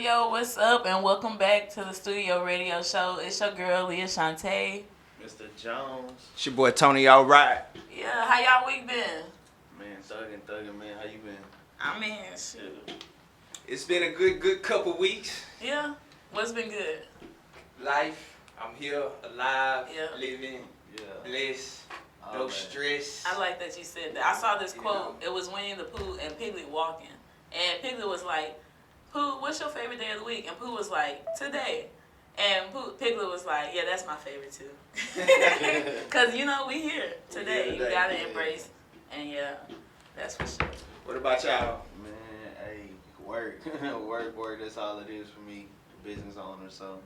Yo, what's up? And welcome back to the Studio Radio Show. It's your girl, Leah Shantae. Mr. Jones. It's your boy Tony, alright. Yeah, how y'all week been? Man, thuggin', man. How you been? I mean, shoot. It's been a good couple weeks. Yeah? What's been good? Life, I'm here, alive, Yeah. living, Yeah. blessed, no man. stress. I like that you said that. I saw this quote. It was Winnie the Pooh and Piglet walking. And Piglet was like, Pooh, what's your favorite day of the week? And Pooh was like, today. And Piglet was like, yeah, that's my favorite too. Because, we here today. You got to embrace. And yeah, that's for sure. What about y'all? Man, hey, work. work, that's all it is for me. Business owner, so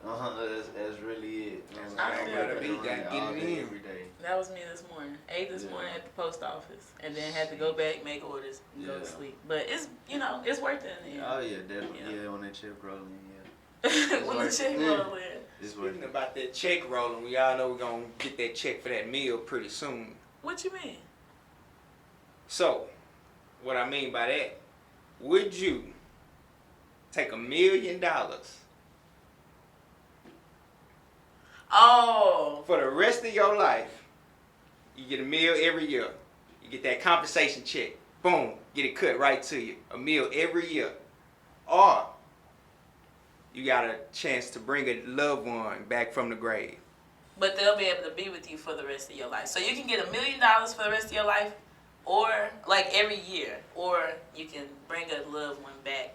that's really it. I feel gotta that. be, gotta get all it day, in. every day. That was me this morning. Ate this morning at the post office, and then had to go back, make orders, and go to sleep. But it's it's worth it in the end. Oh yeah, definitely. Yeah, when that chip rolling, yeah. When the check roll in. It's worth Speaking it. about that check rolling, we all know we're going to get that check for that meal pretty soon. What you mean? So, what I mean by that, would you take $1 million Oh. for the rest of your life? You get a meal every year. You get that compensation check. Boom, get it cut right to you. A meal every year. Or you got a chance to bring a loved one back from the grave. But they'll be able to be with you for the rest of your life. So you can get $1 million for the rest of your life, or like every year, or you can bring a loved one back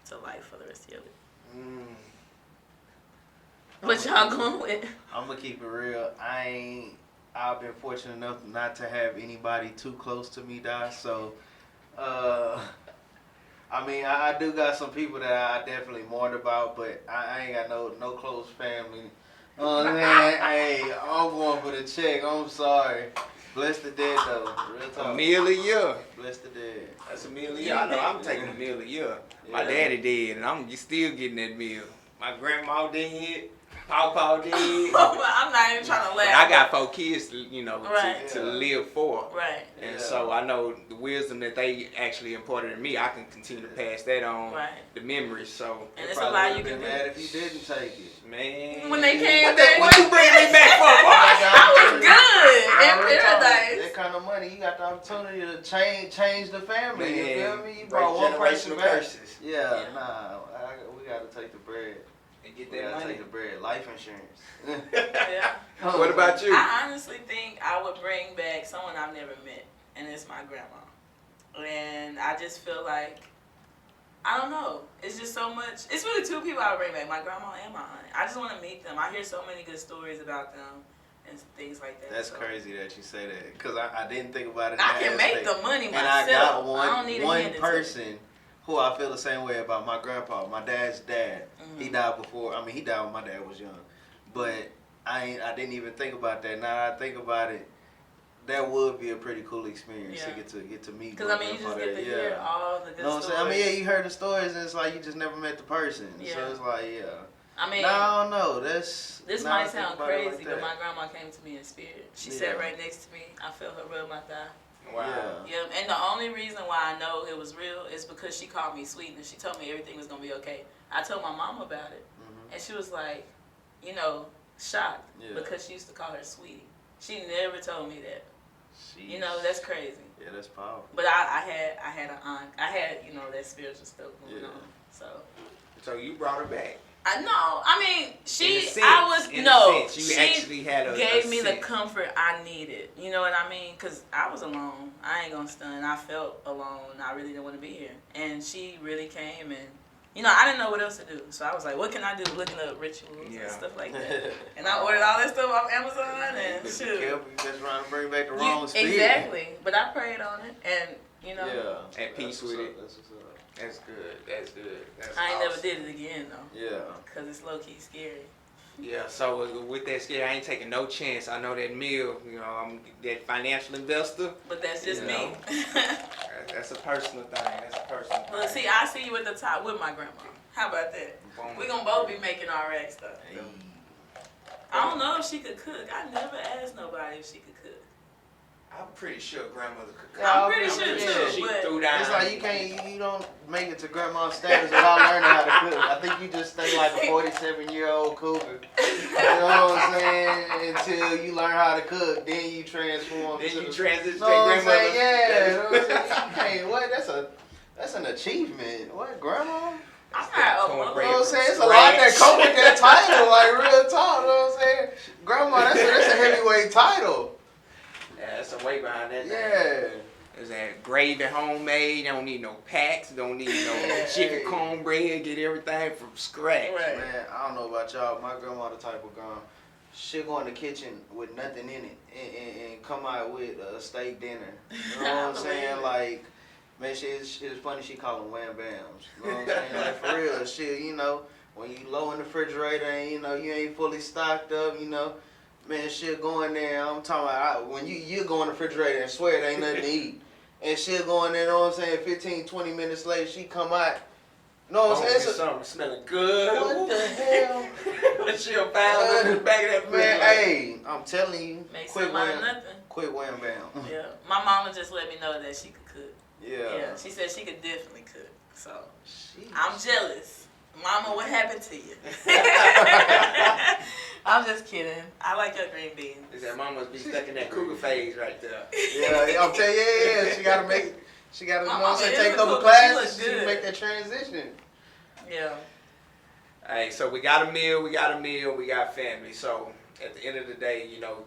to life for the rest of your life. What y'all going with? I'm gonna keep it real. I've been fortunate enough not to have anybody too close to me die. So, I do got some people that I definitely mourned about, but I ain't got no close family. Man, hey, I'm going for the check. I'm sorry. Bless the dead though. Real talk. $1 meal a year. Bless the dead. That's $1 meal a year. I know I'm taking $1 meal a year. My daddy did, and I'm still getting that meal. My grandma did. Pawpaw did. I'm not even trying to laugh. But I got 4 kids, Right. to live for. Right. And so I know the wisdom that they actually imparted in me, I can continue to pass that on. Right. The memories. So, And it's a lot you can been do. mad if you didn't take it. man. When they came What you bringing me back for, boy? I was good in Real talk, paradise. that kind of money, you got the opportunity to change the family. You feel me? You Break brought one person generational back. curses. Yeah, nah. We got to take the bread. And get We that got to money. take the bread. Life insurance. Yeah. What about you? I honestly think I would bring back someone I've never met, and it's my grandma. And I just feel like, I don't know, it's just so much. It's really 2 people I would bring back, my grandma and my aunt. I just want to meet them. I hear so many good stories about them and things like that. That's crazy that you say that, because I didn't think about it. I can make the money myself. And I got I don't need a one hand to person who I feel the same way about. My grandpa, my dad's dad. Mm-hmm. He died before. He died when my dad was young. But I didn't even think about that. Now that I think about it, that would be a pretty cool experience to get to meet. Because you just get to hear all the good know what stories. I'm saying? You heard the stories, and it's like you just never met the person. Yeah. So it's like, Now, I don't know. This now might I think sound about it crazy, like but that. my grandma came to me in spirit. She sat right next to me. I felt her rub my thigh. Wow. Yeah, and the only reason why I know it was real is because she called me sweet and she told me everything was going to be okay. I told my mom about it, and she was like, shocked because she used to call her sweetie. She never told me that. Sheesh. That's crazy. Yeah, that's powerful. But I had an aunt. I had, that spiritual stuff going on. So you brought her back. I know. She actually had gave me the comfort I needed. You know what I mean? Because I was alone. I ain't gonna stun. I felt alone. I really didn't want to be here. And she really came and, I didn't know what else to do. So I was like, what can I do? Looking up rituals and stuff like that. And I ordered all that stuff off Amazon and shoot. You just trying to bring back the wrong spirit. Exactly. But I prayed on it and, at peace with it. That's what's up. That's good. That's I ain't awesome. never did it again though. Yeah. Because it's low key scary. Yeah, so with that scare, I ain't taking no chance. I know that meal, I'm that financial investor. But that's just me. That's a personal thing. Well, see, I see you at the top with my grandma. How about that? We're going to both be making our rack stuff. Hey. I don't know if she could cook. I never asked nobody if she could cook. I'm pretty sure grandmother could cook. I'm pretty sure too, She but threw down. It's like you don't make it to grandma's status without learning how to cook. I think you just stay like a 47-year-old cougar. You know what I'm saying? Until you learn how to cook, then you transform. Then to you the, transition to know what I'm grandmother. saying? Yeah. You know what I'm saying? Hey, what? That's an achievement. What, grandma? I'm not You know what I'm saying? It's a lot that come with that title, like real talk. You know what I'm saying? Grandma, that's a heavyweight title. Yeah, that's some weight behind that. Yeah. There's that gravy homemade. Don't need no packs. Don't need no chicken cornbread. Get everything from scratch. Right. Man, I don't know about y'all. My grandma the type of girl. She'll go in the kitchen with nothing in it and come out with a steak dinner. You know what I'm saying? Like, man, it's funny she call them wham bams. You know what I'm saying? Like, for real. Shit, you know, when you low in the refrigerator and, you know, you ain't fully stocked up, you know, man, she'll go in there. I'm talking about when you go in the refrigerator and swear it ain't nothing to eat. And she'll go in there, you know what I'm saying, 15, 20 minutes later, she come out. You know what I'm saying? Something smelling good. What the hell? She'll found in the back of that Man, fridge. hey, I'm telling you, Make quit something out of wham, nothing. quit wham bam. Yeah. My mama just let me know that she could cook. Yeah. Yeah. She said she could definitely cook. So Sheesh. I'm jealous. Mama, what happened to you? I'm just kidding. I like your green beans. Is that mom must be stuck in that cougar phase right there. Yeah, I'm telling you, yeah. She gotta make, you know what I'm saying, take a couple She classes, looks she good. make that transition. Yeah. Hey, so we got a meal, we got family. So at the end of the day, you know,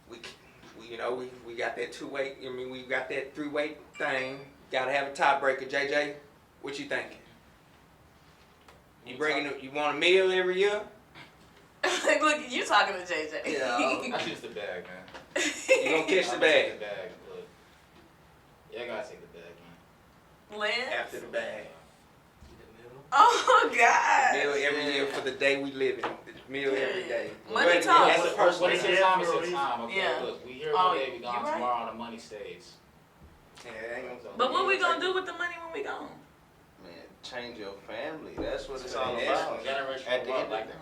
we got that 2-way. I mean, we got that 3-way thing. Gotta have a tiebreaker. JJ, what you thinking? You want a meal every year? Look, you talking to JJ. Yeah. I choose the bag, man. You gonna catch the I'm gonna take bag the bag. Look. Yeah, I gotta take the bag, man. Lance? after the bag. Oh, God. Meal every year for the day we live in. Meal every day. Money But talks. That's a personal. When it's a time, it's a time. Okay, Yeah. look, we here Oh, today, we gone you right. tomorrow, the money stays. Yeah, ain't gonna- But what we gonna do with the money when we gone? Man, change your family. That's what it's So all that's about. Generation At the end of like the that.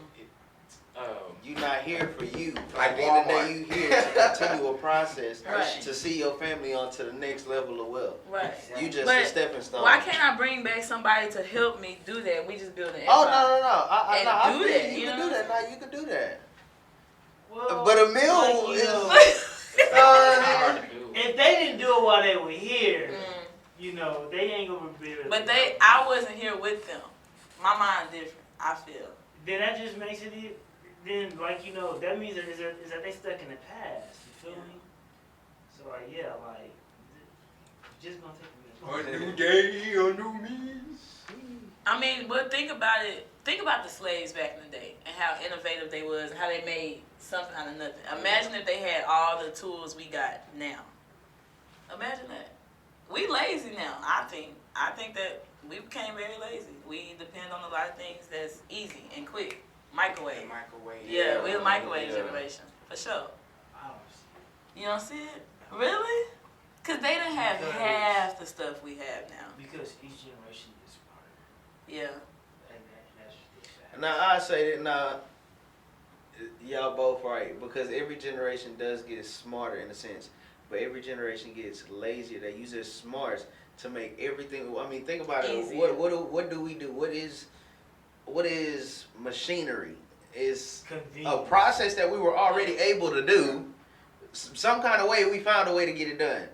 You're not here for you. Like At the end of the Walmart. day, you here to continue a process Right. to see your family on to the next level of wealth. Right. You just But a stepping stone. Why can't I bring back somebody to help me do that? We just build an Oh, empire. no. I And do feel that, you you can know? do that. Now you can do that. Well, But a meal like, you is. know, It's hard to do. if they didn't do it while they were here, Mm. you know, they ain't gonna be able to. But I wasn't here with them. My mind different, I feel. Then that just makes it. Then, like, you know, that means that is that they stuck in the past. You feel me? So, like, yeah, like, just gonna take a minute. A new day, a new me. I mean, but think about it. Think about the slaves back in the day and how innovative they was and how they made something out of nothing. Imagine if they had all the tools we got now. Imagine that. We lazy now, I think. I think that we became very lazy. We depend on a lot of things that's easy and quick. Microwave. Microwave. Yeah, we're a microwave Yeah. generation. For sure. I don't see. You don't see it? Really? Because they didn't have half the stuff we have now. Because each generation is smarter. Yeah. And that's just fact. Now I say that y'all both right because every generation does get smarter in a sense, but every generation gets lazier. They use their smarts to make everything. I mean, think about it. Easier. What do we do? What is machinery? Is a Convenient. process that we were already able to do. Some kind of way we found a way to get it done.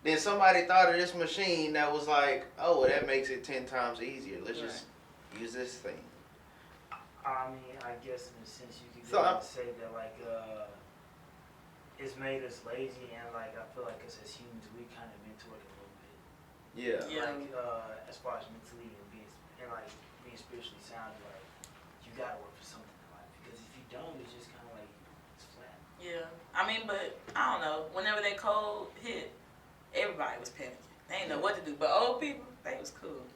Then somebody thought of this machine that was like, oh, well, that makes it 10 times easier. Let's just use this thing. I mean, I guess in a sense you could So I'm- say that, like, it's made us lazy, and, like, I feel like us as humans, we kind of been to it a little bit. Yeah. Yeah. Like, as far as mentally and being spiritually sound, like, you gotta work for something in life, because if you don't, it's just kind of like, it's flat. Yeah. I mean, but I don't know. Whenever that cold hit, everybody was panicking. They didn't know what to do. But old people, they was cool.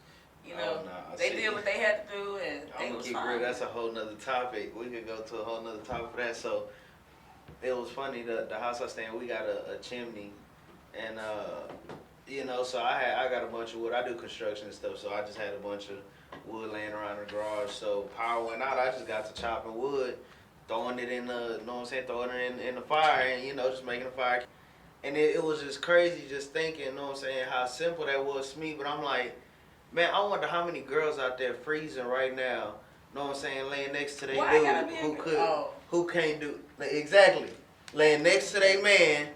You know, Oh, nah, they see. did what they had to do, and they I'm gonna was keep fine. real. That's a whole nother topic. We could go to a whole nother topic for that. So it was funny. The house I stay in, we got a chimney, and you know, so I got a bunch of wood. I do construction and stuff, so I just had a bunch of wood laying around the garage. So power went out. I just got to chopping wood, throwing it in the, you know what I'm saying, throwing it in the fire, and you know, just making a fire. And it was just crazy just thinking, you know what I'm saying, how simple that was to me. But I'm like, man, I wonder how many girls out there freezing right now, you know what I'm saying, laying next to their Why I gotta dude be who a could, oh. who can't do, exactly, laying next to their man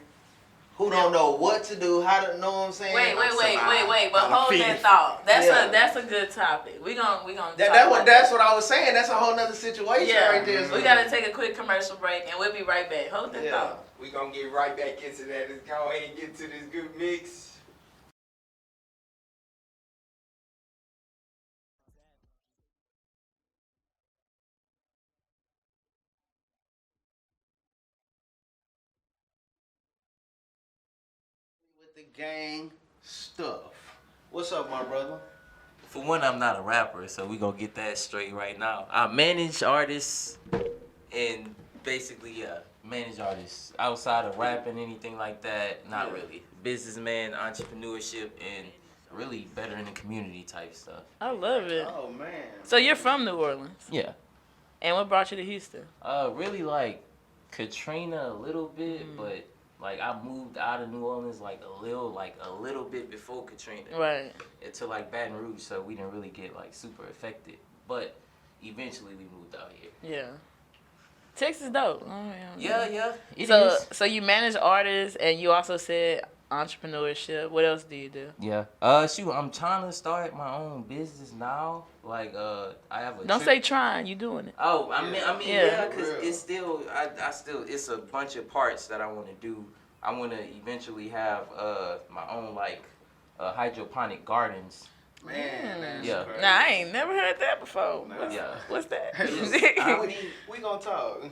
who don't know what to do, how to, know what I'm saying? Wait. But How to hold feed. that thought. Yeah. That's a good topic. We gonna That's what I was saying. That's a whole nother situation right there. We gotta take a quick commercial break and we'll be right back. Hold that thought. We gonna get right back into that. Let's go ahead and get to this good mix. With the gang stuff. What's up, my brother? For one, I'm not a rapper, so we gonna get that straight right now. I manage artists and basically, manage artists outside of rapping, anything like that. Not really. Businessman, entrepreneurship, and really better in the community type stuff. I love it. Oh man. So you're from New Orleans. Yeah. And what brought you to Houston? Really like Katrina a little bit, but like I moved out of New Orleans like a little bit before Katrina. Right. To like Baton Rouge, so we didn't really get like super affected. But eventually we moved out here. Yeah. Texas dope. Oh, Yeah. It so is. so you manage artists and you also said entrepreneurship. What else do you do? Yeah. Shoot, I'm trying to start my own business now. Like, I have a. Don't say trying. You doing it. Oh, I mean, Yeah. because it's still, it's a bunch of parts that I want to do. I want to eventually have my own like hydroponic gardens. Man, that's Yeah. crazy. Nah, I ain't never heard that before. Yeah. What's that? We gonna talk.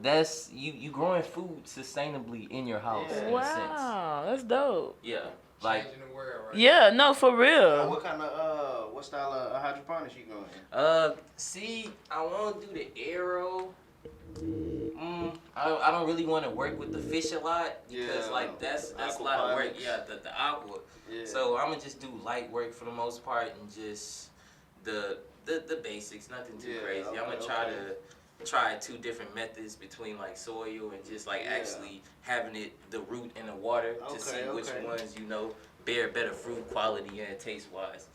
That's you growing food sustainably in your house. Yeah. In a sense. Wow, that's dope. Yeah. Like. Changing the world, right? Yeah, no, for real. What kind of what style of hydroponics you going? See, I want to do the arrow. I don't really want to work with the fish a lot because like that's a lot of work. Yeah, the aqua. Yeah. So I'm gonna just do light work for the most part and just the basics, nothing too crazy. I'm gonna try 2 different methods between like soil and just like actually having the root in the water to see which ones bear better fruit quality and taste wise.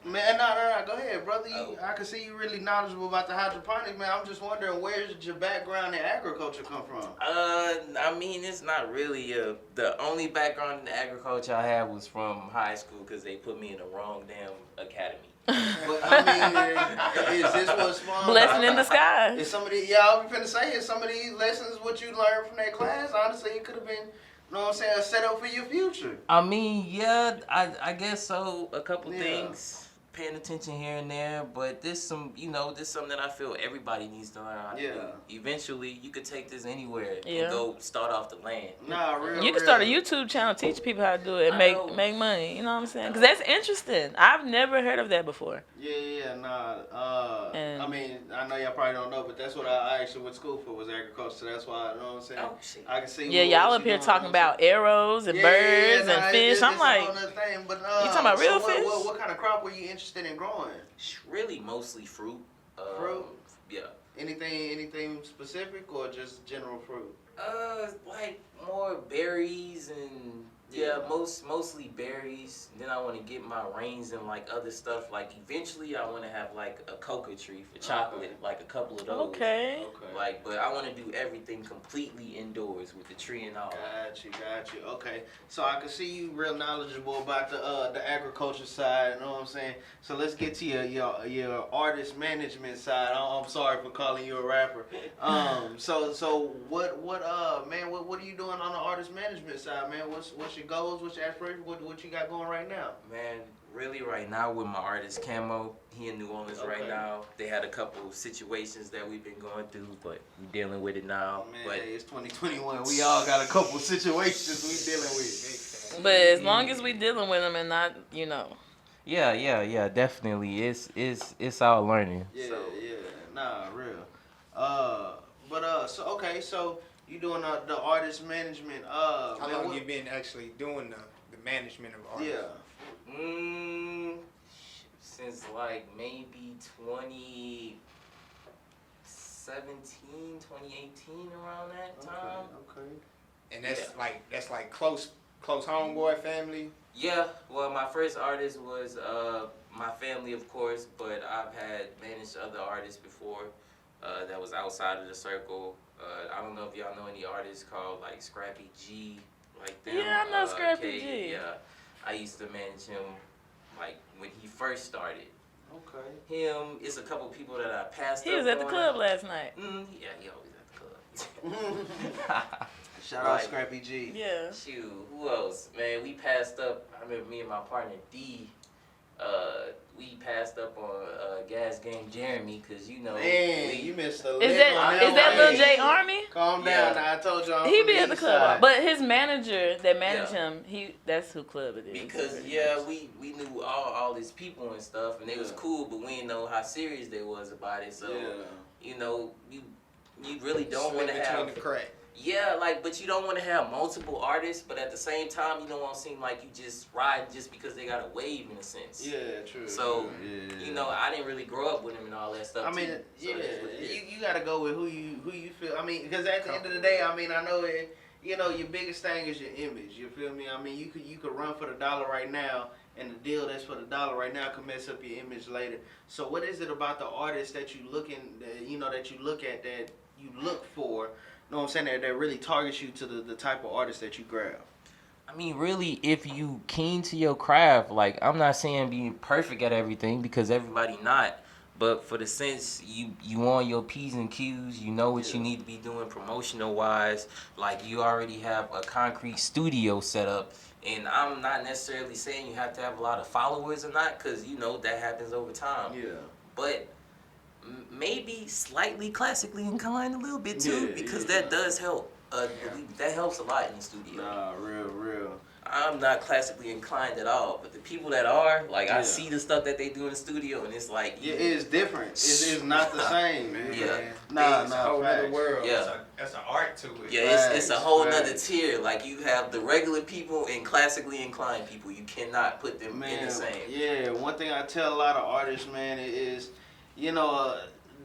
Man, no, go ahead, brother. I can see you really knowledgeable about the hydroponics, man. I'm just wondering, where did your background in agriculture come from? I mean, it's not really the only background in agriculture I have was from high school because they put me in the wrong damn academy. But I mean, is this what's fun? Blessing in disguise. Is some of these, I was finna say, is some of these lessons what you learned from that class? Honestly, it could have been, you know what I'm saying, a setup for your future. I mean, yeah, I guess so. A couple things. Paying attention here and there, but this something that I feel everybody needs to learn how to do. Eventually, you could take this anywhere and go start off the land. Nah, real. You can start a YouTube channel, teach people how to do it, and make money. You know what I'm saying? Because that's interesting. I've never heard of that before. I mean, I know y'all probably don't know, but that's what I actually went to school for was agriculture. So that's why, you know what I'm saying? Oh, shit. I can see. Yeah, y'all up here talking about arrows and birds and fish. I'm like, you talking about real fish? What kind of crop were you interested in growing? Really, mostly fruit. Fruit? Yeah. Anything specific or just general fruit? Like more berries and mostly berries. Then I want to get my reins and like other stuff. Like eventually, I want to have like a cocoa tree for chocolate, like a couple of those. Okay. Like, but I want to do everything completely indoors with the tree and all. Got you. Okay, so I can see you real knowledgeable about the agriculture side. You know what I'm saying? So let's get to your artist management side. I'm sorry for calling you a rapper. So what are you doing on the artist management side, man? What's your goals? What's your aspirations? What you got going right now? Man, really right now with my artist Camo, he in New Orleans right now. They had a couple of situations that we've been going through, but we dealing with it now. Man, but it's 2021. We all got a couple of situations we dealing with. but as long as we dealing with them and not, Yeah, definitely. It's all learning. Yeah, nah, real. So you doing the artist management? How long you been actually doing the management of artists? Yeah. Since like maybe 2017, 2018, around that time. Okay. And that's like close homeboy family. Yeah, well, my first artist was my family, of course, but I've had managed other artists before that was outside of the circle. I don't know if y'all know any artists called like Scrappy G, like them. Yeah, I know Scrappy K, G. Yeah, I used to manage him like when he first started. Okay. Him, it's a couple people that I passed. He was at the club last night. Yeah, he always at the club. Shout out Scrappy G. Yeah. Shoot, who else? Man, we passed up. I remember me and my partner D. We passed up on Gas Game Jeremy because Man, you missed a Is that Lil J Army? Calm down. Now, I told y'all. He be at the club, but his manager that managed him, that's who club it is. Because we knew all these people and stuff, and they was cool, but we didn't know how serious they was about it. So you really don't want to have. Between the crack. Yeah, but you don't want to have multiple artists, but at the same time, you don't want to seem like you just ride just because they got a wave in a sense. Yeah, true. So, I didn't really grow up with him and all that stuff. I mean, too, so you got to go with who you feel. I mean, because at the end of the day, I mean, I know it. Your biggest thing is your image. You feel me? I mean, you could run for the dollar right now, and the deal that's for the dollar right now could mess up your image later. So, what is it about the artist that you look at that you look for? You know what I'm saying? That really targets you to the type of artist that you grab. I mean, really, if you keen to your craft, I'm not saying being perfect at everything because everybody not, but for the sense you on your P's and Q's, you know what you need to be doing promotional wise, you already have a concrete studio set up, and I'm not necessarily saying you have to have a lot of followers or not, because that happens over time. Yeah. But maybe slightly classically inclined a little bit too, because that does help. That helps a lot in the studio. Nah, real. I'm not classically inclined at all, but the people that are, I see the stuff that they do in the studio, and it's it is different. It's not the same. Yeah. Nah, it's a whole other world. Yeah. That's an art to it. Yeah, it's a whole nother tier. You have the regular people and classically inclined people. You cannot put them in the same. Yeah, one thing I tell a lot of artists, man, is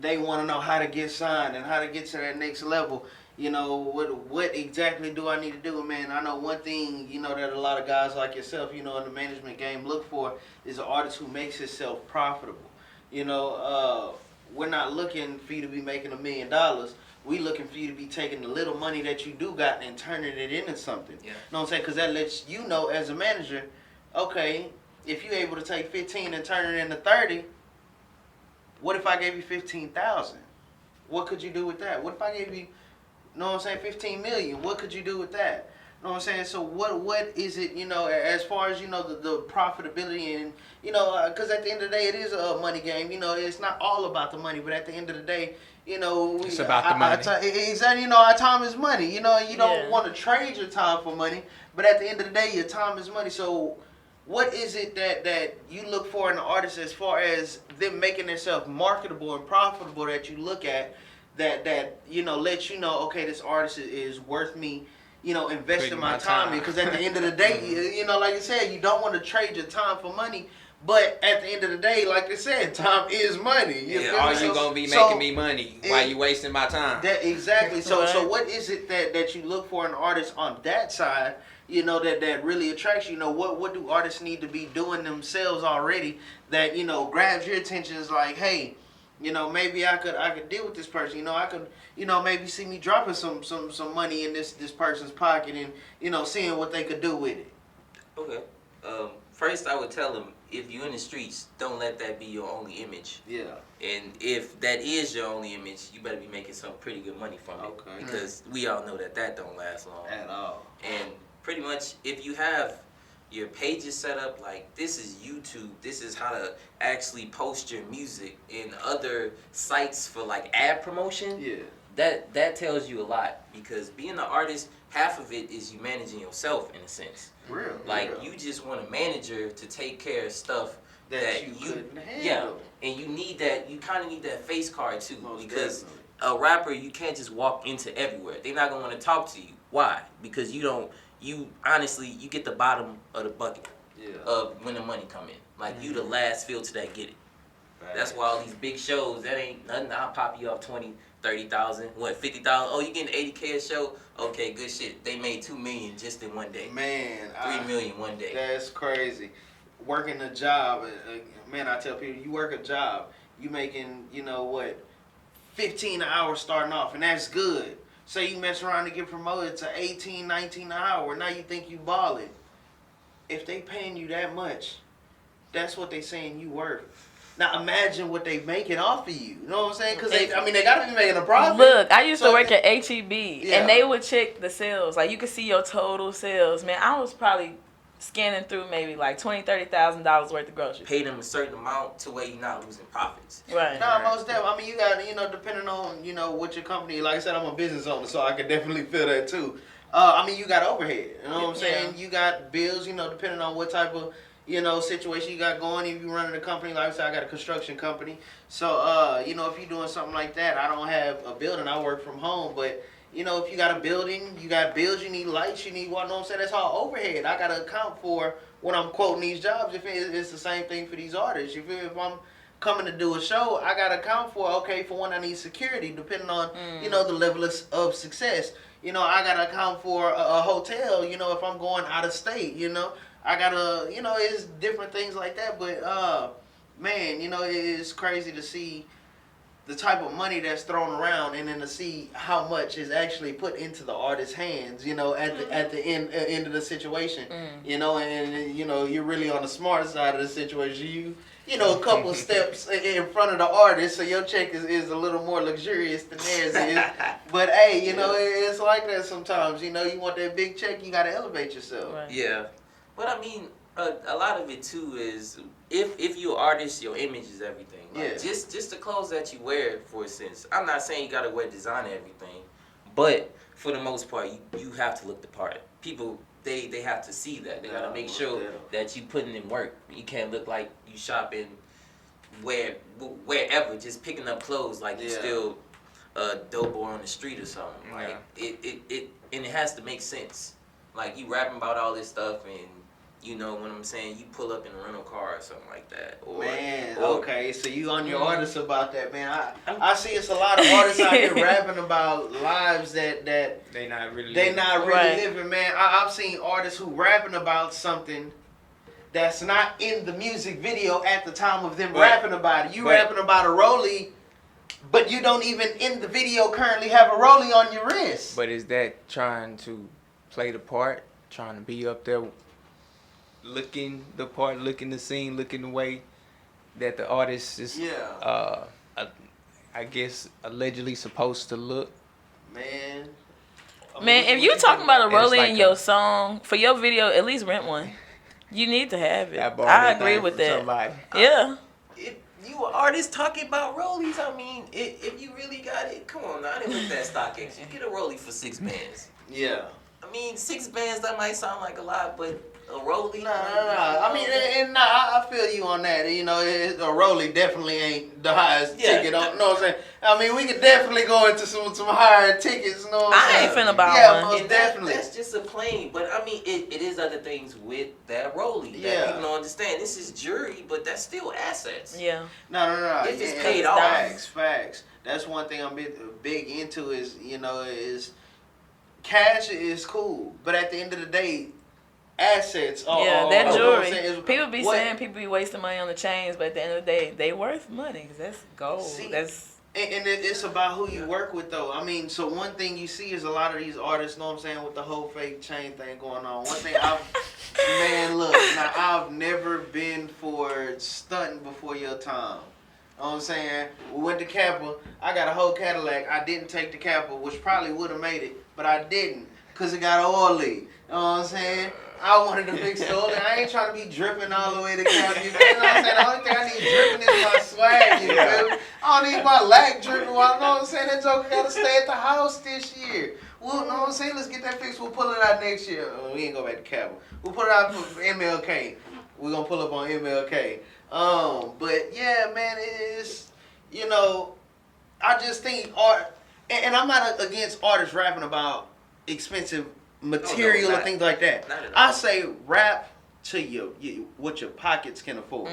they want to know how to get signed and how to get to that next level. What exactly do I need to do, man? I know one thing, that a lot of guys like yourself, in the management game look for is an artist who makes himself profitable. We're not looking for you to be making $1 million. We looking for you to be taking the little money that you do got and turning it into something. Yeah. You know what I'm saying? Because that lets you know as a manager, okay, if you're able to take 15 and turn it into 30, what if I gave you 15,000? What could you do with that? What if I gave you, know what I'm saying, 15 million? What could you do with that? Know what I'm saying? So what is it, as far as, the profitability and, because at the end of the day, it is a money game. It's not all about the money, but at the end of the day, it's about the money. Exactly, our time is money, you don't want to trade your time for money, but at the end of the day, your time is money. So what is it that you look for in an artist as far as them making themselves marketable and profitable that you look at that lets you know, okay, this artist is worth me, investing my time in? Because at the end of the day, like I said, you don't want to trade your time for money. But at the end of the day, like I said, time is money. Are you gonna be making me money while you wasting my time? Exactly. So what is it that you look for in an artist on that side? That really attracts you. What do artists need to be doing themselves already that grabs your attention? Is like, hey, maybe I could deal with this person. I could maybe see me dropping some money in this person's pocket and seeing what they could do with it. Okay. First, I would tell them, if you're in the streets, don't let that be your only image. Yeah. And if that is your only image, you better be making some pretty good money from it. Okay. Because we all know that don't last long. At all. And pretty much, if you have your pages set up, this is YouTube, this is how to actually post your music in other sites for ad promotion. Yeah. That tells you a lot, because being an artist, half of it is you managing yourself in a sense. Real. You just want a manager to take care of stuff that you couldn't handle. Yeah, and you need that. You kind of need that face card too, Most because definitely. a rapper, you can't just walk into everywhere. They're not gonna want to talk to you. Why? Because you honestly, you get the bottom of the bucket of when the money come in. You the last filter that get it. That's why all these big shows, that ain't nothing. I'll pop you off $20,000, 30,000, what, 50,000? Oh, you getting 80K a show? Okay, good shit. They made 2 million just in one day. Man, 3 million one day. That's crazy. Working a job, man, I tell people, you work a job, you making, 15 an hour starting off, and that's good. Say you mess around to get promoted to 18, 19 an hour, now you think you balling. If they paying you that much, that's what they saying you worth. Now imagine what they making off of you. You know what I'm saying? Because they got to be making a profit. Look, I used to work at HEB, Yeah. and they would check the sales. Like, you could see your total sales. Man, I was probably scanning through maybe like $20,000, $30,000 worth of groceries. Pay them a certain amount to where you're not losing profits. Right. No, most definitely. I mean, you got, depending on, what your company, like I said, I'm a business owner, so I can definitely feel that too. You got overhead. You know what I'm saying? Yeah. You got bills, depending on what type of, situation you got going. If you running a company, like I said, I got a construction company. So, if you're doing something like that, I don't have a building. I work from home. But, if you got a building, you got bills, you need lights, you need what, you know what I'm saying? That's all overhead. I got to account for when I'm quoting these jobs. If it's the same thing for these artists. If I'm coming to do a show, I got to account for, okay, for one, I need security, depending on, the level of success. I got to account for a hotel, if I'm going out of state, I got to, it's different things like that. But, man, it's crazy to see the type of money that's thrown around, and then to see how much is actually put into the artist's hands, at the end of the situation, and you're really on the smart side of the situation. A couple of steps in front of the artist, so your check is a little more luxurious than theirs is. But hey, it's like that sometimes. You want that big check, you gotta elevate yourself. Right. Yeah, but I mean, a lot of it too is if you're an artist, your image is everything. Like, Yeah. Just the clothes that you wear, for instance. I'm not saying you gotta wear designer everything, but for the most part, you have to look the part. People. They have to see that. They gotta make sure that you putting in work. You can't look like you shopping wherever, just picking up clothes like you still a dope boy on the street or something. Like it and it has to make sense. Like you rapping about all this stuff, and what I'm saying, you pull up in a rental car or something like that. Okay, so you on your artists about that, man. I see it's a lot of artists out here rapping about lives that they not really Right. living, man. I've seen artists who rapping about something that's not in the music video at the time of them rapping about it. You rapping about a rollie, but you don't even in the video currently have a rollie on your wrist. But is that trying to play the part, trying to be up there, looking the part, looking the scene, looking the way that the artist is, I guess, allegedly supposed to look? Man, If you talking about a rollie like in your song, for your video, at least rent one. You need to have it. I agree with that. Somebody. Yeah. You an artist talking about rollies? I mean, if you really got it, come on now. I didn't look that StockX. You get a rollie for 6 bands. yeah. I mean, 6 bands, that might sound like a lot, but a rollie? No. I mean, I feel you on that. A rollie definitely ain't the highest ticket. Know what I'm saying? I mean, we could definitely go into some higher tickets. You know what I'm saying? I ain't finna buy one. Most definitely. That's just a plane. But I mean, it is other things with that rollie that people don't understand. This is jewelry, but that's still assets. Yeah. No. If it's paid off. Facts. That's one thing I'm big into is cash is cool, but at the end of the day, assets. That jewelry. People saying people be wasting money on the chains, but at the end of the day, they worth money. 'Cause that's gold. And it's about who you work with, though. I mean, so one thing you see is a lot of these artists, know what I'm saying, with the whole fake chain thing going on. One thing I've never been for stunting before your time. You know what I'm saying? We went to Kappa. I got a whole Cadillac. I didn't take the Kappa, which probably would have made it, but I didn't because it got oily. You know what I'm saying? I wanted to fix the oil. I ain't trying to be dripping all the way to Kappa. You know what I'm saying? The only thing I need dripping is my swag. You feel me? I don't need my lack dripping. You know what I'm saying? That joker got to stay at the house this year. Well, you know what I'm saying? Let's get that fixed. We'll pull it out next year. We ain't go back to Kappa. We'll put it out for MLK. We're going to pull up on MLK. But yeah, man, it's, I just think art, and I'm not against artists rapping about expensive material and things like that. I say rap to what your pockets can afford.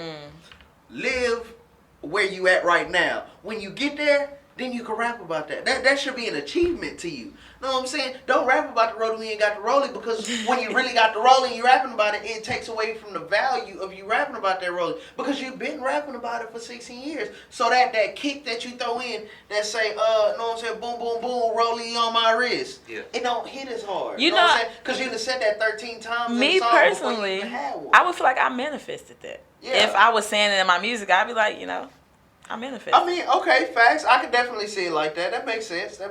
Live where you at right now. When you get there, then you can rap about that. That should be an achievement to you. Know what I'm saying? Don't rap about the rollie when you ain't got the rollie, because when you really got the rollie and you rapping about it, it takes away from the value of you rapping about that rollie, because you've been rapping about it for 16 years. So that kick that you throw in that say, know what I'm saying, boom, boom, boom, rollie on my wrist, it don't hit as hard. You know what I'm saying? Because you done said that 13 times me in the song personally, before you even had one. I would feel like I manifested that. Yeah. If I was saying it in my music, I'd be like, I manifested. I mean, okay, facts. I could definitely see it like that. That makes sense. No.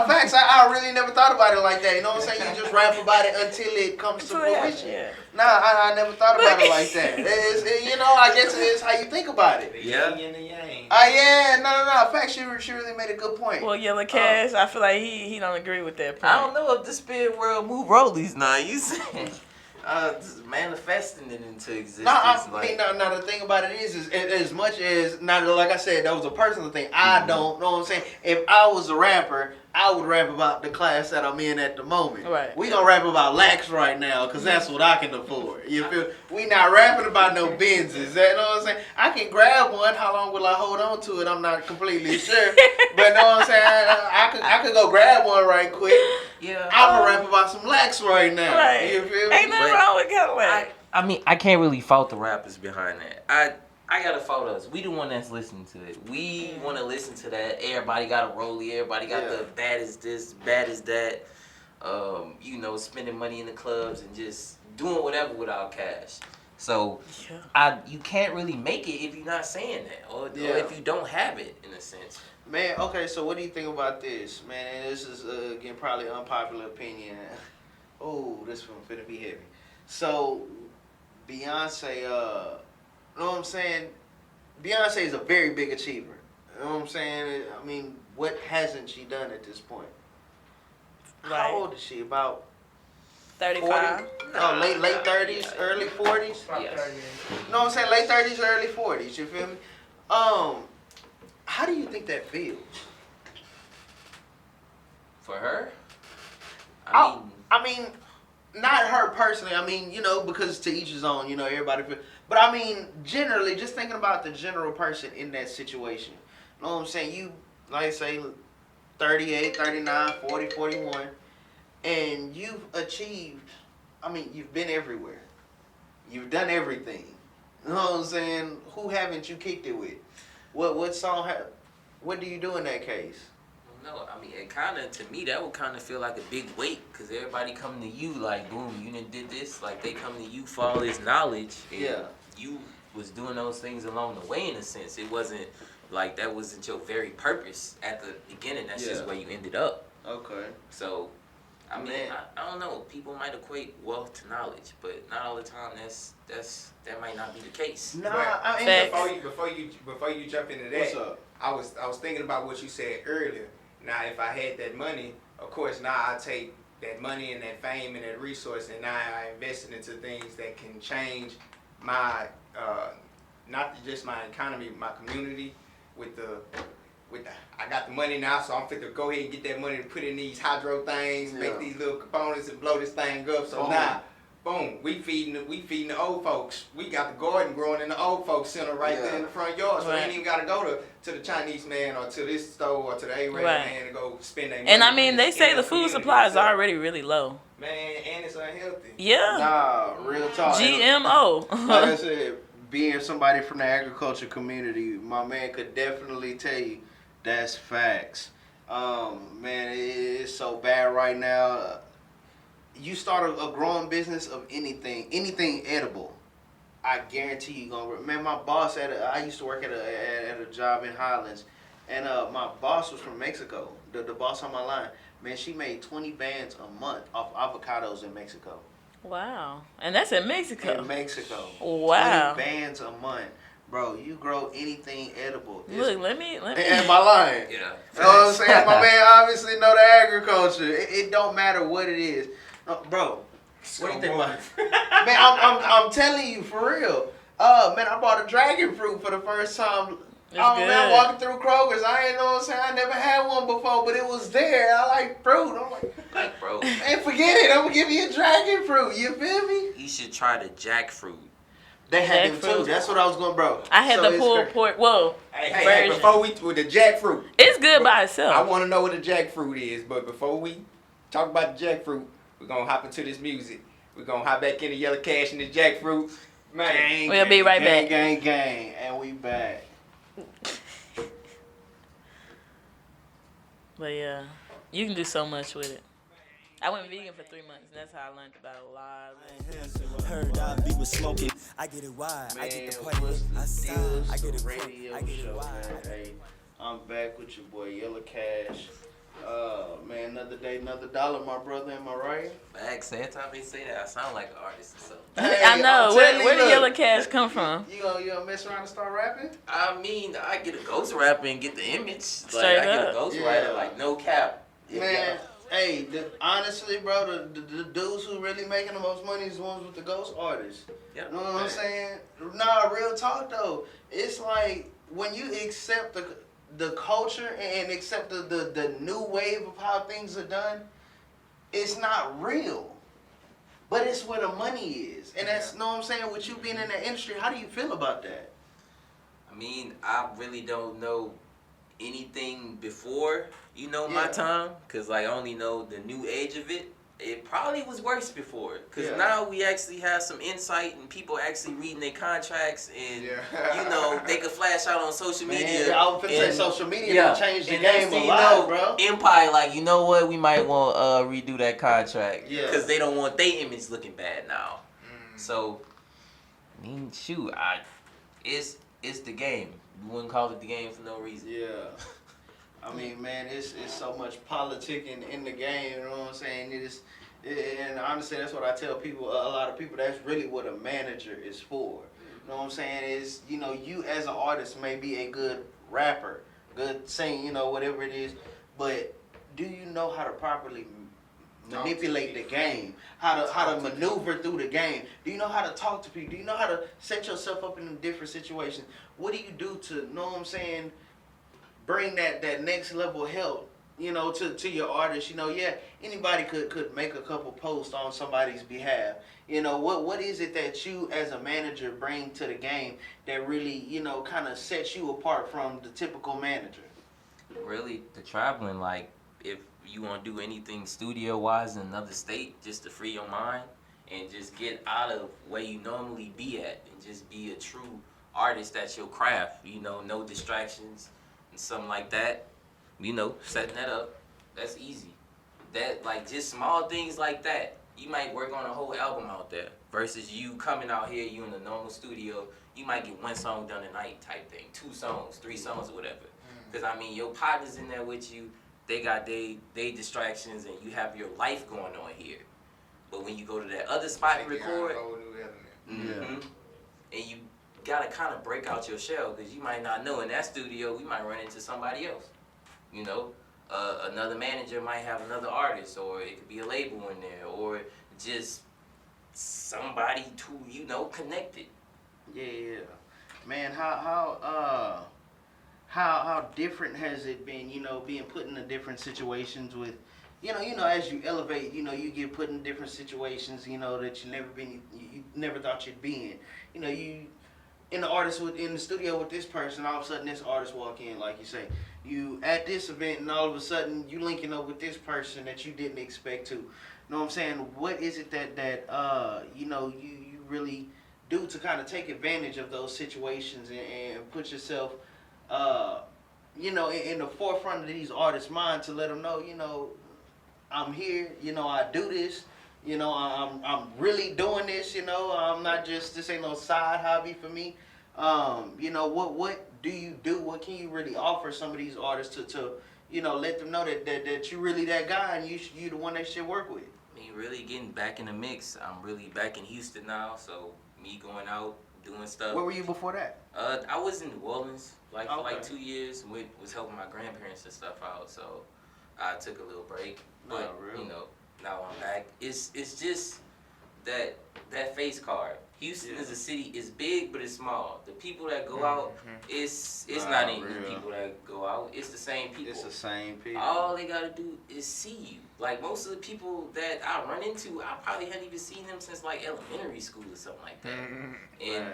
Facts. I really never thought about it like that. You know what I'm saying? You just rap about it until it comes to fruition. Yeah. Nah, I never thought about it like that. I guess it is how you think about it. Yeah. Yin and yang. Yeah. No. Facts. She really made a good point. Well, Yella Cash, I feel like he don't agree with that point. I don't know if the spirit world move rollies now. You saying just manifesting it into existence. The thing about it is as much as, like I said, that was a personal thing. I don't know what I'm saying. If I was a rapper, I would rap about the class that I'm in at the moment. Right. We gonna rap about lax right now, because that's what I can afford. You feel? We not rapping about no Benzes. You know what I'm saying? I can grab one. How long will I hold on to it? I'm not completely sure. But know what I'm saying? I could go grab one right quick. Yeah. I'm gonna rap about some lax right now. Right. You feel me? Ain't nothing wrong with Cadillac. I mean, I can't really fault the rappers behind that. I gotta fault us. We the one that's listening to it. We want to listen to that. Everybody got a rollie. Everybody got the bad as this, bad as that. Spending money in the clubs and just doing whatever without cash. So, you can't really make it if you're not saying that, or if you don't have it, in a sense. Man, okay, so what do you think about this? Man, and this is, again, probably unpopular opinion. Oh, this one finna be heavy. So, Beyonce, you know what I'm saying? Beyonce is a very big achiever. You know what I'm saying? I mean, what hasn't she done at this point? Right. How old is she? About 35. 40? No, late 30s, early 40s? Yes. You know what I'm saying? Late 30s, early 40s. You feel me? How do you think that feels? For her? I mean, not her personally. I mean, because to each his own, everybody feel. But I mean, generally, just thinking about the general person in that situation. You know what I'm saying? You, like I say, 38, 39, 40, 41, and you've achieved, you've been everywhere. You've done everything. You know what I'm saying? Who haven't you kicked it with? What song? What do you do in that case? No, it kind of, to me, that would kind of feel like a big weight, because everybody coming to you like, boom, you done did this. Like, they come to you for all this knowledge. And you was doing those things along the way, in a sense. It wasn't like that wasn't your very purpose at the beginning. That's just where you ended up. Okay. So, I don't know. People might equate wealth to knowledge, but not all the time. That might not be the case. Nah, before you jump into that, what's up? I was thinking about what you said earlier. Now, if I had that money, of course, now I take that money and that fame and that resource, and now I invest it into things that can change my, not just my economy, my community. I got the money now, so I'm fit to go ahead and get that money to put in these hydro things, make these little components, and blow this thing up. So now, boom, we feeding the old folks. We got the garden growing in the old folks center right there in the front yard. So we ain't even got to go to the Chinese man or to this store or to the Arab man to go spend their money. And they say the food supply is already really low. Man, and it's unhealthy. Yeah. Nah, real talk. GMO. Like I said, being somebody from the agriculture community, my man could definitely tell you that's facts. Man, it's so bad right now. You start a growing business of anything edible, I guarantee you gonna. Man, my boss I used to work at a job in Highlands, and my boss was from Mexico. The boss on my line, man, she made 20 bands a month off avocados in Mexico. Wow, and that's in Mexico. In Mexico. Wow. 20 bands a month. Bro, you grow anything edible. Look, let me. Am I lying? Yeah. You know what I'm saying? My man obviously know the agriculture. It don't matter what it is. No, bro, what do you think about it? Man, I'm telling you, for real. Man, I bought a dragon fruit for the first time. Man, walking through Kroger's. I ain't know what I'm saying. I never had one before, but it was there. I like fruit. I'm like, bro. Man, forget it. I'm going to give you a dragon fruit. You feel me? You should try the jackfruit. They had them Jackfruit. too. That's what I was going, bro. I had So the it's pulled pork. Whoa, Hey, version. before we with the jackfruit. It's good by I itself. want to know what the jackfruit is, but before we talk about the jackfruit, we're gonna hop into this music. We're gonna hop back into Yella Cash and the jackfruit. Man, Gang, We'll be right gang, back. Gang, gang, and we back. But yeah, you can do so much with it. I went vegan for 3 months, and that's how I learned about a lot of things. Heard I be with smoking. I get it wide. I get the party outside. I get it Radio I get show, it man. wide. Hey, I'm back with your boy Yella Cash. Man, another day, another dollar, my brother. Am I right? Facts. Every time they say that, I sound like an artist or something. Hey, I know. I'm Where telling you, did look. Yella Cash come from? You gonna mess around and start rapping? I mean, I get a ghost rapper and get the image. Straight I get up. a ghost Yeah. writer, like no cap. Man, hey, honestly, bro, the dudes who really making the most money is the ones with the ghost artists. Yeah. You know what I'm saying? Nah, real talk though. It's like when you accept the culture and accept the new wave of how things are done, it's not real. But it's where the money is. And that's, you know what I'm saying, with you being in the industry, how do you feel about that? I mean, I really don't know anything before, my Yeah. time. Because, I only know the new age of it. It probably was worse before. Because Yeah. now we actually have some insight and people actually reading their contracts. And, they could flash out on social media. Man, I was finna say and- social media yeah, done changed the and next game a thing you lot, know, bro. Empire, like, you know what? We might want redo that contract. Yeah. Because they don't want their image looking bad now. So, I mean, shoot, it's the game. We wouldn't call it the game for no reason. Yeah. I mean, man, it's so much politicking in the game, you know what I'm saying? And honestly, that's what I tell people, a lot of people, that's really what a manager is for. You know what I'm saying? Is, you as an artist may be a good rapper, good singer, whatever it is, but do you know how to properly manipulate the game? How to maneuver through the game? Do you know how to talk to people? Do you know how to set yourself up in them different situations? What do you do to, you know what I'm saying, bring that next level help, to your artist? Anybody could make a couple posts on somebody's behalf. What is it that you as a manager bring to the game that really, kind of sets you apart from the typical manager? Really, the traveling, like, if you want to do anything studio-wise in another state, just to free your mind and just get out of where you normally be at and just be a true artist at your craft, no distractions and something like that, setting that up, that's easy. That, like, just small things like that, you might work on a whole album out there versus you coming out here, you in a normal studio, you might get one song done a night type thing, 2 songs, 3 songs or whatever. Because, your partner's in there with you, they got they distractions, and you have your life going on here. But when you go to that other spot and record, and you gotta kind of break out your shell, because you might not know in that studio we might run into somebody else. Another manager might have another artist, or it could be a label in there, or just somebody to connected. Yeah, man. How different has it been? Being put in the different situations with, as you elevate, you get put in different situations, that you never thought you'd be in. You in the studio with this person, all of a sudden this artist walk in, like you say, you at this event, and all of a sudden you linking up with this person that you didn't expect to. You know what I'm saying? What is it that you really do to kind of take advantage of those situations and put yourself, in the forefront of these artists' mind to let them know, I'm here, I do this, I'm really doing this, I'm not just, this ain't no side hobby for me. What do you do? What can you really offer some of these artists to let them know that you're really that guy and you the one they should work with? I mean, really getting back in the mix. I'm really back in Houston now, so me going out, doing stuff. Where were you before that? I was in New Orleans, for Okay. 2 years. Was helping my grandparents and stuff out, so I took a little break. But Not really. now I'm back. It's just that face card. Houston is a city. It's big, but it's small. The people that go out, it's not any new people that go out. It's the same people. It's the same people. All they gotta do is see you. Like most of the people that I run into, I probably hadn't even seen them since like elementary school or something like that. And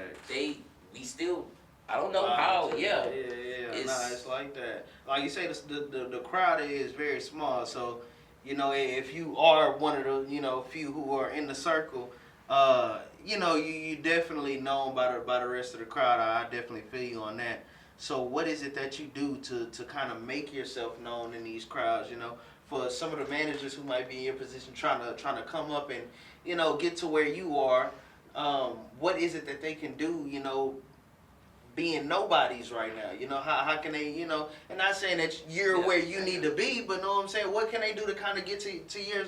we still, I don't know how. Yeah. It's like that. Like you say, the crowd is very small. So, you know, if you are one of the, you know, few who are in the circle, you know, you definitely known by the rest of the crowd. I definitely feel you on that. So what is it that you do to kind of make yourself known in these crowds, you know? For some of the managers who might be in your position trying to come up and, you know, get to where you are, what is it that they can do, you know, being nobodies right now? You know, how can they, you know, and not saying that you're where you need to be, but know what I'm saying? What can they do to kind of get to your,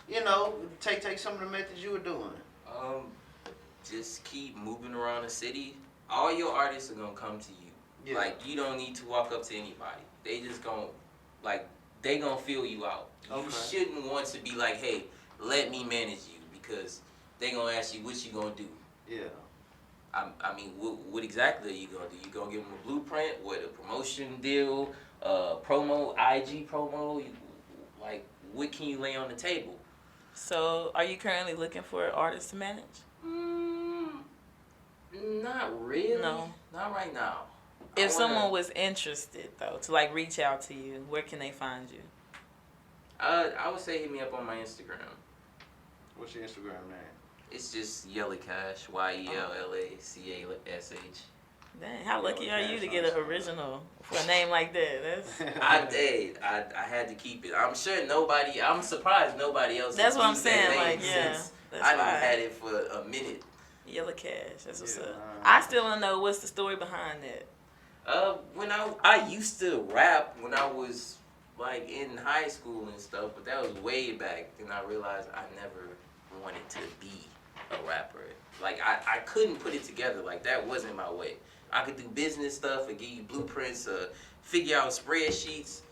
you know, take some of the methods you were doing? Just keep moving around the city. All your artists are gonna come to you. Like, you don't need to walk up to anybody. They just gonna, like, they gonna feel you out. You shouldn't want to be like, hey, let me manage you, because they gonna ask you what you gonna do. Yeah. I mean, what exactly are you gonna do? You gonna give them a blueprint, what, a promotion deal, promo, IG promo? Like, what can you lay on the table? So, are you currently looking for artists to manage? Not really. No. Not right now. If someone was interested, though, to like reach out to you, where can they find you? I would say hit me up on my Instagram. What's your Instagram name? It's just Yella Cash, YellaCash. Dang, how lucky are you to get an original for a name like that? That's I had to keep it. I'm surprised nobody else. That's what I'm saying. That Like, yeah, that's I done why. had it for a minute. Yella Cash. That's what's up. I still want to know what's the story behind that. When I used to rap when I was like in high school and stuff, but that was way back. And I realized I never wanted to be a rapper. Like I couldn't put it together. Like that wasn't my way. I could do business stuff and give you blueprints, figure out spreadsheets,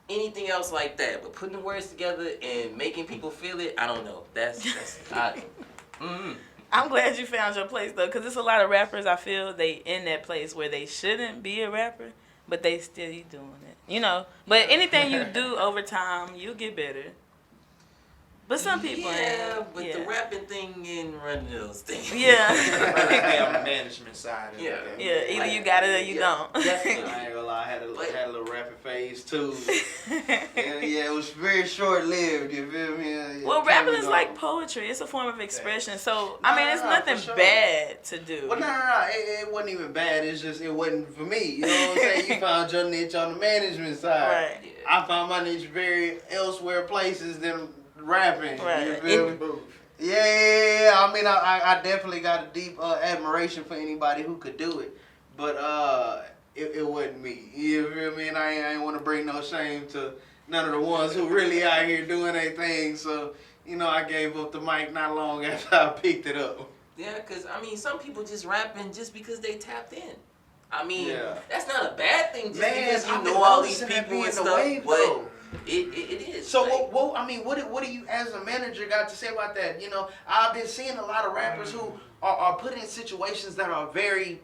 anything else like that. But putting the words together and making people feel it, I don't know. I'm glad you found your place, though, because there's a lot of rappers, I feel, they in that place where they shouldn't be a rapper, but they still doing it. You know? But anything you do over time, you'll get better. But some people ain't. But the rapping thing and running those things. Yeah. On the management side. Either you got it or you don't. Definitely. I ain't gonna lie, I had a little rapping phase too. And it was very short lived, you feel me? Well, rapping is like poetry. It's a form of expression. So, I mean, it's nothing bad to do. Well, no. It wasn't even bad. It's just, it wasn't for me. You know what I'm saying? You found your niche on the management side. Right. Yeah. I found my niche very elsewhere places than rapping. Right. You feel me? Yeah. I mean, I definitely got a deep admiration for anybody who could do it. But it wasn't me. You feel me? And I ain't want to bring no shame to none of the ones who really out here doing their thing. So, you know, I gave up the mic not long after I picked it up. Yeah, because, I mean, some people just rapping just because they tapped in. I mean, that's not a bad thing just because you know all these people and stuff, but it is. So, what do you as a manager got to say about that? You know, I've been seeing a lot of rappers who are put in situations that are very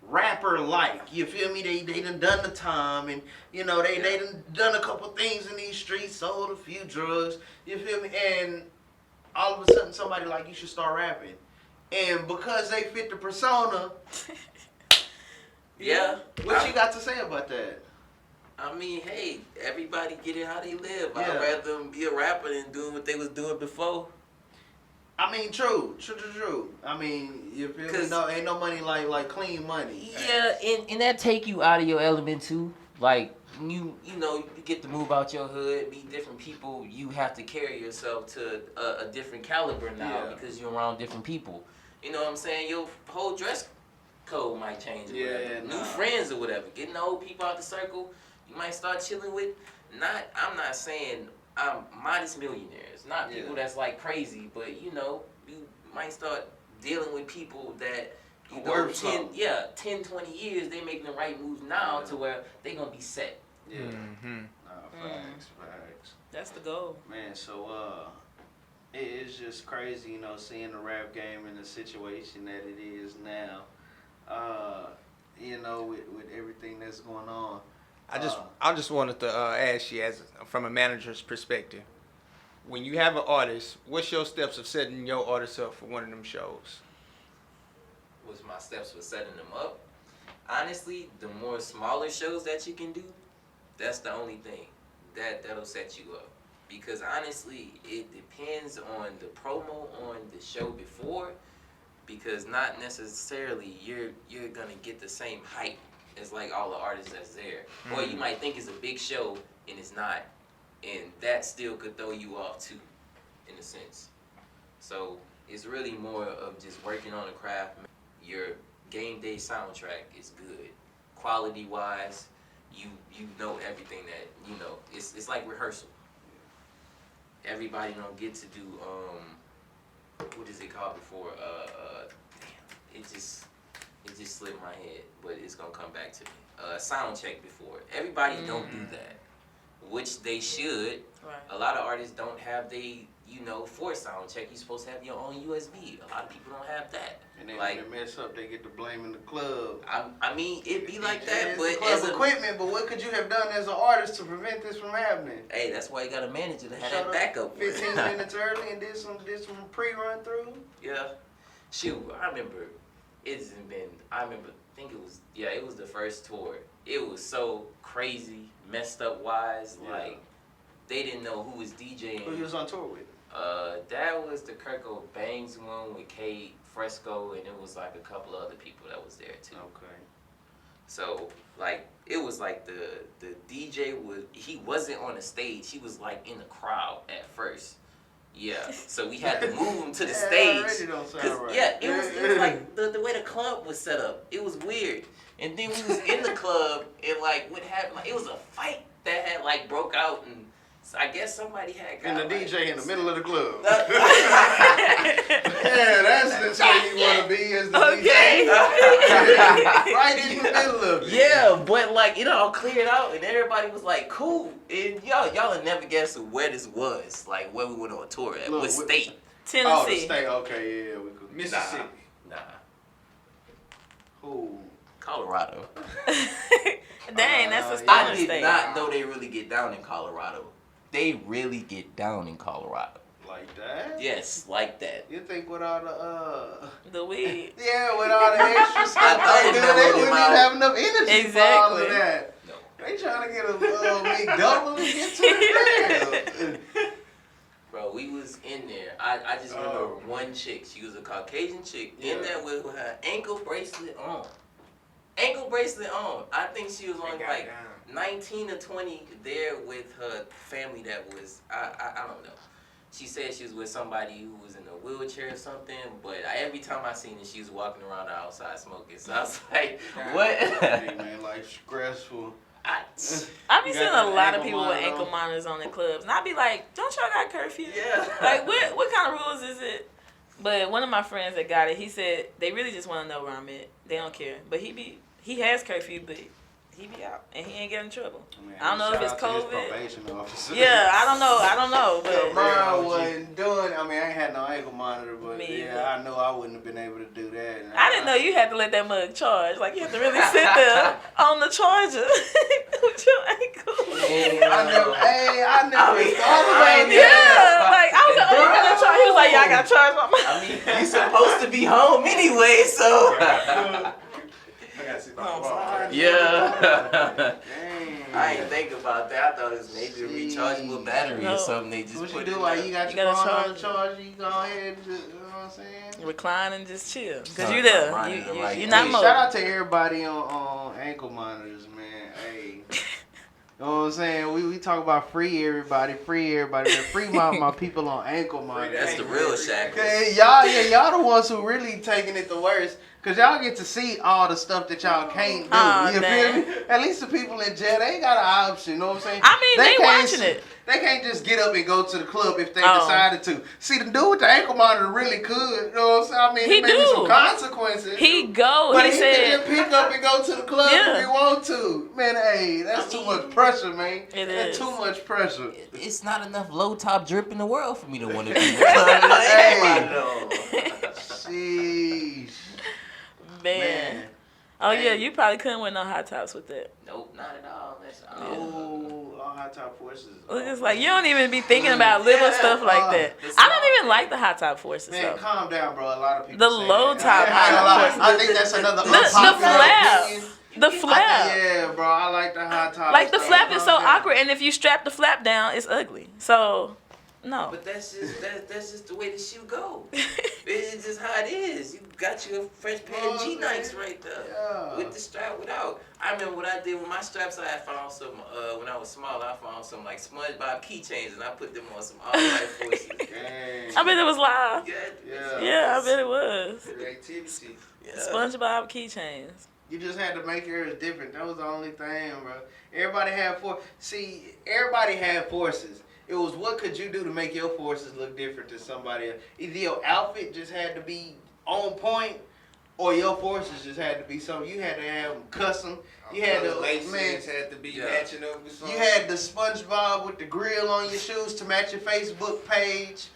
rapper-like. You feel me? They done the time, and, you know, they done a couple things in these streets, sold a few drugs, you feel me? And all of a sudden somebody like, you should start rapping. And because they fit the persona... Yeah. What you got to say about that? I mean, hey, everybody get it how they live. I'd rather them be a rapper than doing what they was doing before. I mean, true. I mean, you feel me? No, ain't no money like clean money. Yeah, and that take you out of your element too. Like you know, you get to move out your hood, meet different people. You have to carry yourself to a different caliber now because you're around different people. You know what I'm saying? Your whole dress code might change or whatever. New friends or whatever. Getting old people out the circle, you might start chilling with. I'm not saying modest millionaires, not people that's like crazy, but you know, you might start dealing with people that you know, 10, 20 years they making the right moves now to where they gonna be set. Yeah. Facts. That's the goal. Man, so It's just crazy, you know, seeing the rap game in the situation that it is now. You know, with everything that's going on. I just wanted to ask you, as from a manager's perspective, when you have an artist, what's your steps of setting your artist up for one of them shows? What's my steps for setting them up? Honestly, the more smaller shows that you can do, that's the only thing that'll set you up. Because honestly, it depends on the promo on the show before. Because not necessarily you're gonna get the same hype as like all the artists that's there. Or you might think it's a big show and it's not, and that still could throw you off too, in a sense. So it's really more of just working on the craft. Your game day soundtrack is good, quality wise. You know everything that you know. It's like rehearsal. Everybody don't get to do what is it called before? Damn, it just slipped my head, but it's gonna come back to me. Sound check before. Everybody don't do that, which they should. Right. A lot of artists don't have for sound check, you're supposed to have your own USB. A lot of people don't have that. And then like, when they mess up, they get to blaming the club. I mean, it be like that, but as equipment. But what could you have done as an artist to prevent this from happening? Hey, that's why you got a manager to have Shut that up backup. 15 minutes early and did some pre-run through. Yeah, shoot, I remember. I think it was the first tour. It was so crazy, messed up wise. Yeah. Like they didn't know who was DJing. Who you was on tour with? That was the Kirko Bangs one with Kate Fresco, and it was like a couple of other people that was there too. Okay. So like it was like the DJ he wasn't on the stage. He was like in the crowd at first. Yeah, so we had to move him to the stage. Already don't sound right. Yeah, it was like the way the club was set up. It was weird. And then we was in the club, and like what happened? Like, it was a fight that had like broke out, and so I guess somebody had got. And the like, DJ in the middle of the club. Yeah, Yeah, that's the way you want to be as the Okay. DJ. Right in the middle of it. Yeah, but like it all cleared out, and everybody was like cool. And y'all would never guess where this was, like where we went on tour at, Look, what state? Oh, the Tennessee. state. Okay, yeah, we could. Mississippi. Nah, Who? Colorado. Dang, that's a I stoner I did state. not know they really get down in Colorado. They really get down in Colorado. Like that? Yes, like that. You think with all the The weed. yeah, with all the extra stuff I they do, know they it wouldn't might- even have enough energy for all of Exactly. that. No. They trying to get a McDouble and get to the crib. Bro, we was in there. I just remember one chick. She was a Caucasian chick in there with her ankle bracelet on. Ankle bracelet on. I think she was only like 19 or 20 there with her family that was, I don't know. She said she was with somebody who was in a wheelchair or something, but every time I seen her, she was walking around the outside smoking. So I was like, what? Hey man, life's stressful. I be You seeing got a that lot of ankle people with monitor ankle on? monitors on the clubs, and I be like, "Don't y'all got curfew?" Yeah. Like, what kind of rules is it? But one of my friends that got it, he said they really just want to know where I'm at. They don't care. But he has curfew, but he be out and he ain't getting in trouble. Man, I don't know if it's shout out to his COVID. probation officer. Yeah, I don't know, but Mine wasn't doing. I mean, I ain't had no ankle monitor, but Me yeah, either. I know I wouldn't have been able to do that. And I didn't know you had to let that mug charge. Like you have to really sit there on the charger with your ankle. I never mean, thought about Yeah, that. like I was like, oh, you gonna charge? He was like, yeah, I gotta charge my mug. I mean, you supposed to be home anyway, so. Yeah. Dang. I ain't think about that. I thought it was maybe a rechargeable battery No. or something. They just What put you do in while there. you got You your gotta phone on the charge charger, you go ahead and just, you know what I'm saying? Recline and just chill, cause Sorry, you there. I'm You riding the right you're way. not Hey, mobile. shout out to everybody on ankle monitors, man. Hey. You know what I'm saying? We talk about free everybody, but free my people on ankle monitors. That's the real shackles. Okay, y'all the ones who really taking it the worst. Cause y'all get to see all the stuff that y'all can't do. Aw, You dang. feel me? At least the people in jail, they ain't got an option. You know what I'm saying? I mean, they can't watching it. They can't just get up and go to the club if they decided to. See, the dude with the ankle monitor really could. You know what I'm saying? I mean, He maybe do. some consequences. He go. But He he said. can just pick up and go to the club Yeah. if he want to. Man, hey, that's too much pressure, man. It That's is. too much pressure. It's not enough low top drip in the world for me to want to be. Sheesh. Man. Oh yeah, you probably couldn't wear no hot tops with that. Nope, not at all. That's Oh, all hot top forces. It's like you don't even be thinking about little stuff like that. I don't even like the hot top forces Man, though. calm down, bro. A lot of people. The say low that. top I ain't gonna lie. forces. I think that's another The unpopular flap. opinion. The flap. Yeah, bro. I like the hot top. Like the flap is so Calm down. awkward, and if you strap the flap down, it's ugly. So, no. But that's just the way the shoe go. It's just how it is. You got you a fresh pair of G Nikes right there Yeah. with the strap without. I remember what I did with my straps. I found some when I was smaller. I found some like SpongeBob keychains, and I put them on some all white forces. Dang. I bet it was live. Yeah. Yeah, I bet it was. Creativity. Yeah. SpongeBob keychains. You just had to make yours different. That was the only thing, bro. Everybody had everybody had forces. It was what could you do to make your forces look different to somebody else. Either your outfit just had to be on point, or your forces just had to be something. You had to have them custom. You had the to, laces had to be matching up with something. You had the SpongeBob with the grill on your shoes to match your Facebook page.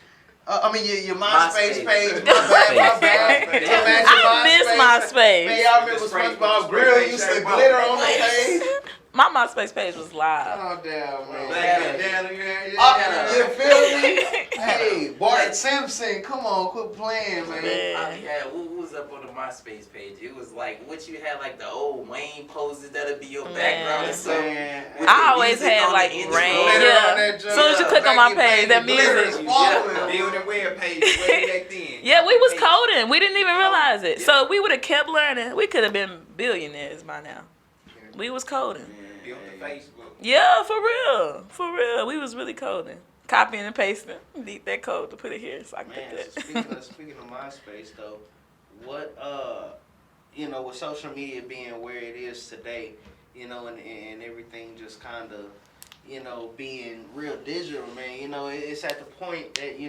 Your MySpace page. My bad. To match your I miss MySpace. Man, y'all remember SpongeBob grill used to glitter on the page? My MySpace page was live. Oh, damn, man. Yeah. You feel me? Hey, Bart Simpson, come on, quit playing, man. What was up on the MySpace page? It was like what you had, like the old Wayne poses that'd be your background or something. Man. I always had like rain. Yeah. As soon as you click on my page, that music. Building web page way back then. Yeah, we was coding. We didn't even realize it. So we would have kept learning. We could have been billionaires by now. We was coding. Built the Facebook. Yeah, for real. For real. We was really coding. Copying and pasting. Need that code to put it here so I can Man, put so that. speaking of MySpace, though, what, with social media being where it is today, and everything just kind of, being real digital, man, it's at the point that,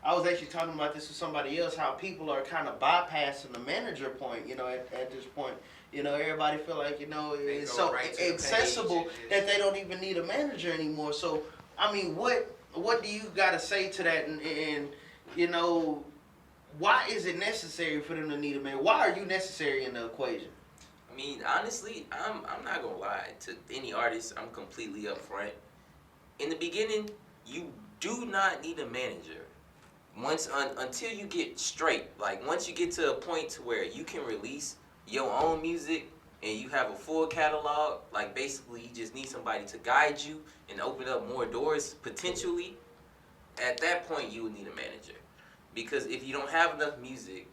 I was actually talking about this with somebody else, how people are kind of bypassing the manager point, at this point. Everybody feel like, it's so accessible that they don't even need a manager anymore. So, I mean, what do you got to say to that? And why is it necessary for them to need a manager? Why are you necessary in the equation? I mean, honestly, I'm not gonna lie to any artist. I'm completely upfront. In the beginning, you do not need a manager. Until you get straight, like once you get to a point to where you can release your own music and you have a full catalog, like basically you just need somebody to guide you and open up more doors potentially. At that point, you would need a manager, because if you don't have enough music,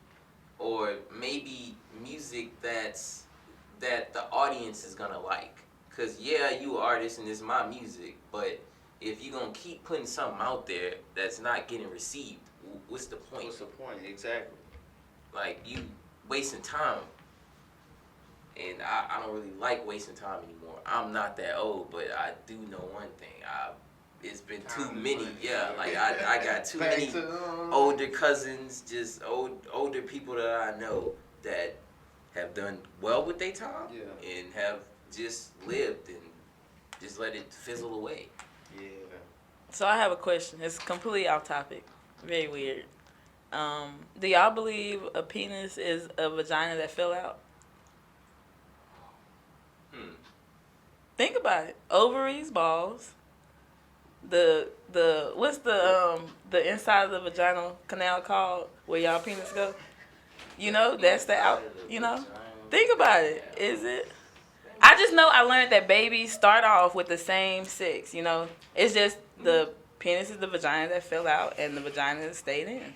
or maybe music that the audience is gonna like, because yeah, you an artist and it's my music, but if you're gonna keep putting something out there that's not getting received, what's the point? What's the point? Exactly. Like, you wasting time. And I don't really like wasting time anymore. I'm not that old, but I do know one thing. It's been too many. Yeah, like I got too many older cousins, just older people that I know that have done well with their time and have just lived and just let it fizzle away. Yeah. So I have a question. It's completely off topic. Very weird. Do y'all believe a penis is a vagina that fell out? Think about it. Ovaries, balls. What's the inside of the vaginal canal called where y'all penis go? That's the out. Think about it. Is it? I just know I learned that babies start off with the same sex. It's just the penis is the vagina that fell out and the vagina that stayed in.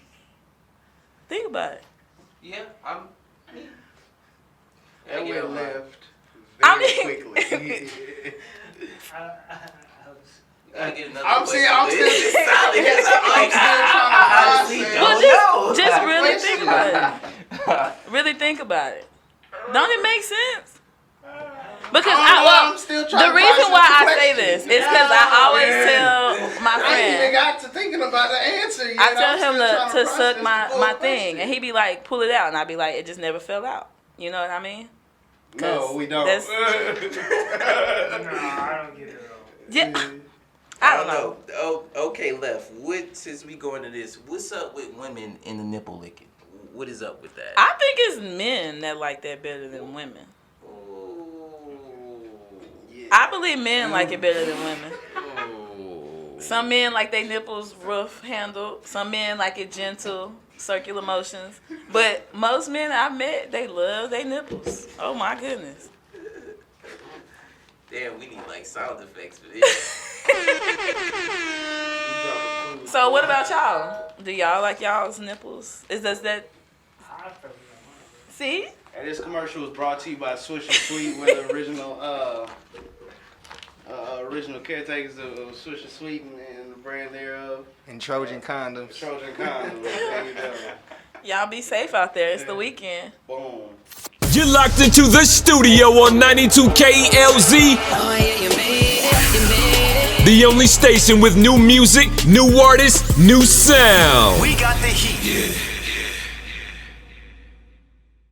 Think about it. Yeah, And we left quickly. I'm still trying to Just really think about it. Really think about it. Don't it make sense? Because I'm still trying the to reason process why the I say question. this is because I always tell my I ain't even friend, got to thinking about the answer yet. I tell I'm him still trying to process suck the my full thing, question. and he be like, pull it out, and I be like, it just never fell out. You know what I mean? No, we don't. No, I don't get it all. Yeah. I don't know. Oh, okay, Left. Since we going to this, what's up with women in the nipple licking? What is up with that? I think it's men that like that better than women. I believe men like it better than women. Some men like their nipples rough handled. Some men like it gentle, circular motions. But most men I've met, they love their nipples. Oh my goodness. Damn, we need like sound effects for this. So what about y'all? Do y'all like y'all's nipples? Is that I probably don't mind. see? And this commercial was brought to you by Swisher Sweet, with the original caretakers of Swisher Sweet and the brand thereof. And Trojan condoms. Trojan Condom. There you go. Y'all be safe out there. It's the weekend. Boom. You're locked into the studio on 92 KLZ. Oh yeah, you made it. The only station with new music, new artists, new sound. We got the heat.